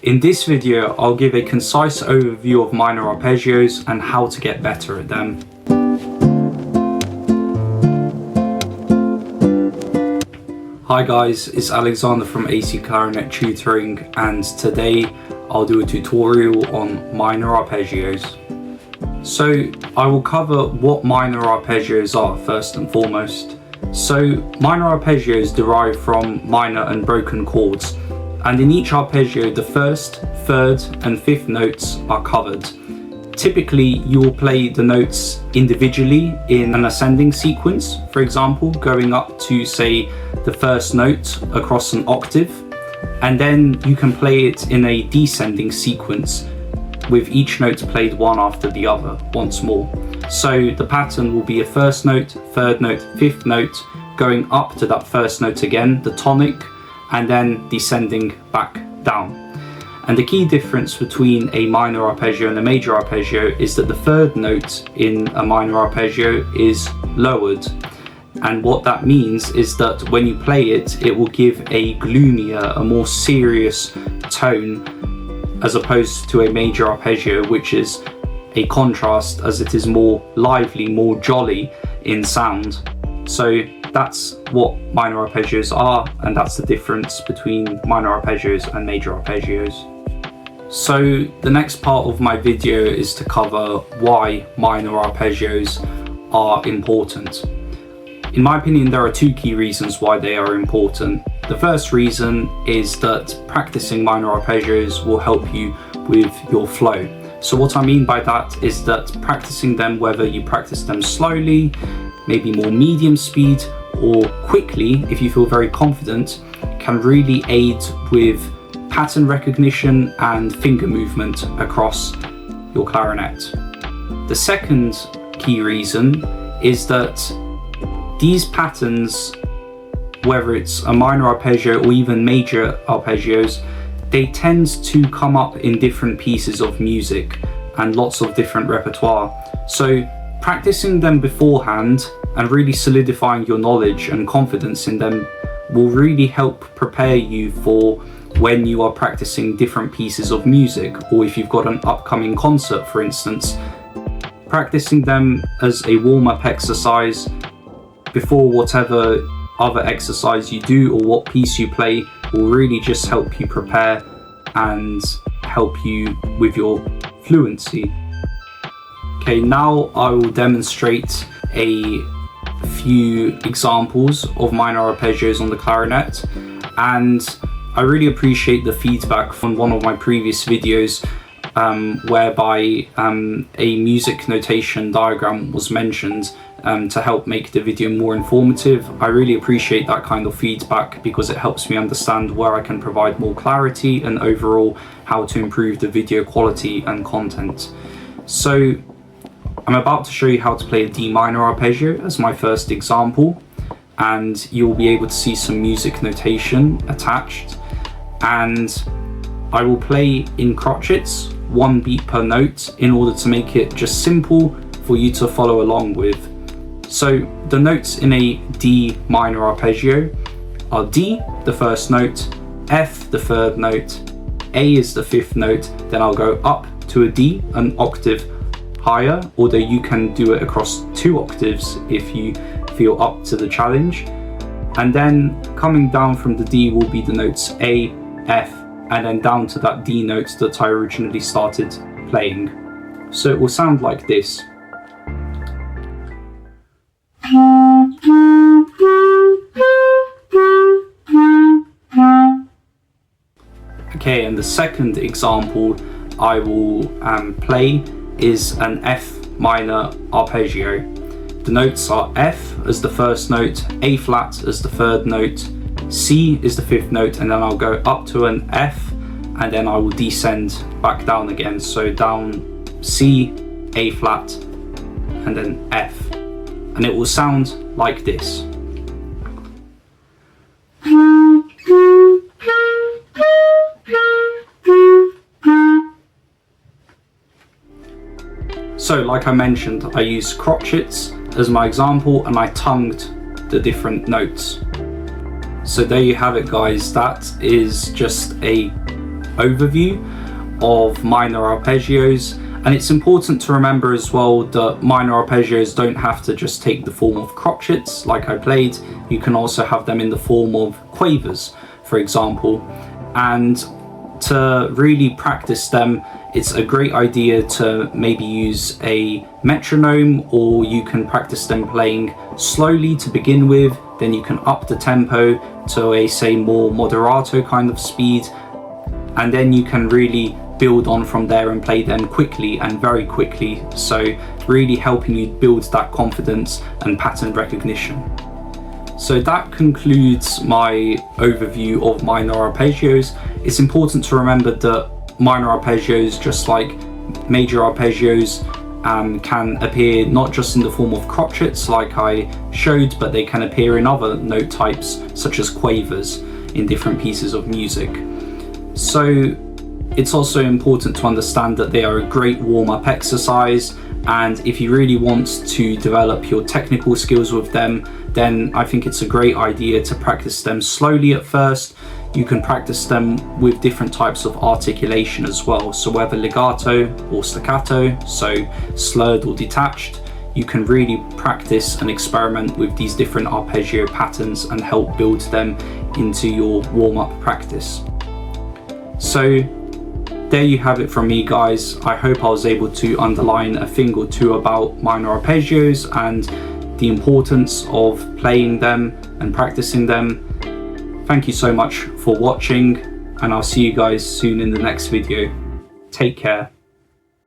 In this video, I'll give a concise overview of minor arpeggios and how to get better at them. Hi guys, it's Alexander from AC Clarinet Tutoring, and today I'll do a tutorial on minor arpeggios. So I will cover what minor arpeggios are first and foremost. So minor arpeggios derive from minor and broken chords, and in each arpeggio the first, third and fifth notes are covered. Typically you will play the notes individually in an ascending sequence, for example going up to say the first note across an octave, and then you can play it in a descending sequence with each note played one after the other once more. So the pattern will be a first note, third note, fifth note, going up to that first note again, the tonic, and then descending back down. And the key difference between a minor arpeggio and a major arpeggio is that the third note in a minor arpeggio is lowered. And what that means is that when you play it, it will give a gloomier, a more serious tone, as opposed to a major arpeggio, which is a contrast as it is more lively, more jolly in sound. So that's what minor arpeggios are, and that's the difference between minor arpeggios and major arpeggios. So the next part of my video is to cover why minor arpeggios are important. In my opinion, there are two key reasons why they are important. The first reason is that practicing minor arpeggios will help you with your flow. So what I mean by that is that practicing them, whether you practice them slowly, maybe more medium speed, or quickly, if you feel very confident, can really aid with pattern recognition and finger movement across your clarinet. The second key reason is that these patterns, whether it's a minor arpeggio or even major arpeggios, they tend to come up in different pieces of music and lots of different repertoire. So practicing them beforehand and really solidifying your knowledge and confidence in them will really help prepare you for when you are practicing different pieces of music, or if you've got an upcoming concert, for instance. Practicing them as a warm-up exercise before whatever other exercise you do or what piece you play will really just help you prepare and help you with your fluency. Okay, now I will demonstrate a few examples of minor arpeggios on the clarinet, and I really appreciate the feedback from one of my previous videos whereby a music notation diagram was mentioned to help make the video more informative. I really appreciate that kind of feedback because it helps me understand where I can provide more clarity and overall how to improve the video quality and content. So I'm about to show you how to play a D minor arpeggio as my first example, and you'll be able to see some music notation attached, and I will play in crotchets, one beat per note, in order to make it just simple for you to follow along with. So the notes in a D minor arpeggio are D, the first note, F, the third note, A is the fifth note, then I'll go up to a D, an octave higher, although you can do it across 2 octaves if you feel up to the challenge. And then coming down from the D will be the notes A, F, and then down to that D note that I originally started playing. So it will sound like this. Okay, and the second example I will play is an F minor arpeggio. The notes are F as the first note, A flat as the third note, C is the fifth note, and then I'll go up to an F, and then I will descend back down again. So down C, A flat, and then F. And it will sound like this. So like I mentioned, I used crotchets as my example and I tongued the different notes. So there you have it guys, that is just a overview of minor arpeggios. And it's important to remember as well that minor arpeggios don't have to just take the form of crotchets like I played. You can also have them in the form of quavers, for example. And to really practice them, it's a great idea to maybe use a metronome, or you can practice them playing slowly to begin with, then you can up the tempo to a, say, more moderato kind of speed, and then you can really build on from there and play them quickly and very quickly, so really helping you build that confidence and pattern recognition. So that concludes my overview of minor arpeggios. It's important to remember that minor arpeggios, just like major arpeggios, can appear not just in the form of crotchets like I showed, but they can appear in other note types such as quavers in different pieces of music. So it's also important to understand that they are a great warm-up exercise, and if you really want to develop your technical skills with them, then I think it's a great idea to practice them slowly at first. You can practice them with different types of articulation as well, so whether legato or staccato, so slurred or detached, you can really practice and experiment with these different arpeggio patterns and help build them into your warm-up practice. So there you have it from me, guys. I hope I was able to underline a thing or two about minor arpeggios and the importance of playing them and practicing them. Thank you so much for watching, and I'll see you guys soon in the next video. Take care.